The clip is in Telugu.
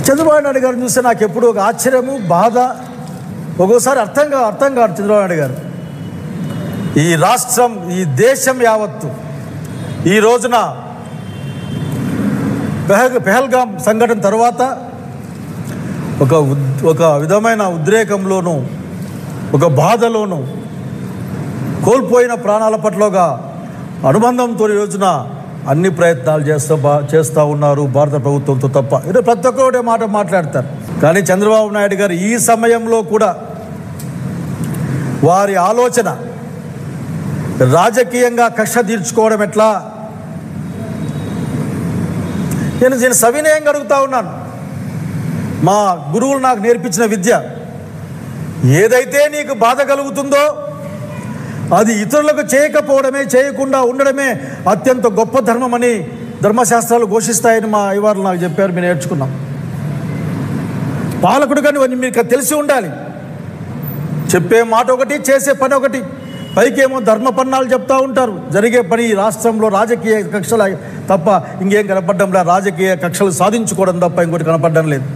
చంద్రబాబు నాయుడు గారిని చూస్తే నాకు ఎప్పుడు ఒక ఆశ్చర్యము, బాధ, ఒక్కోసారి అర్థం కాదు చంద్రబాబు నాయుడు గారు. ఈ రాష్ట్రం, ఈ దేశం యావత్తు ఈ రోజున పెహల్గాం సంఘటన తర్వాత ఒక విధమైన ఉద్రేకంలోనూ, ఒక బాధలోనూ, కోల్పోయిన ప్రాణాల పట్లగా అనుబంధంతో ఈ రోజున అన్ని ప్రయత్నాలు చేస్తూ ఉన్నారు భారత ప్రభుత్వంతో తప్ప. ఇది ప్రతి ఒక్కరు మాట మాట్లాడతారు. కానీ చంద్రబాబు నాయుడు గారు ఈ సమయంలో కూడా వారి ఆలోచన రాజకీయంగా కక్ష తీర్చుకోవడం ఎట్లా? నేను సవినయంగా అడుగుతా ఉన్నాను. మా గురువులు నాకు నేర్పించిన విద్య, ఏదైతే నీకు బాధ కలుగుతుందో అది ఇతరులకు చేయకపోవడమే, చేయకుండా ఉండడమే అత్యంత గొప్ప ధర్మమని ధర్మశాస్త్రాలు ఘోషిస్తాయని మా అయ్యవారు నాకు చెప్పారు. మేము నేర్చుకున్నాం. పాలకుడు కానీ మీకు తెలిసి ఉండాలి. చెప్పే మాట ఒకటి, చేసే పని ఒకటి. పైకేమో ధర్మపన్నాలు చెప్తూ ఉంటారు. జరిగే పని ఈ రాష్ట్రంలో రాజకీయ కక్షలు తప్ప ఇంకేం కనపడడం లేదు. రాజకీయ కక్షలు సాధించుకోవడం తప్ప ఇంకోటి కనపడడం లేదు.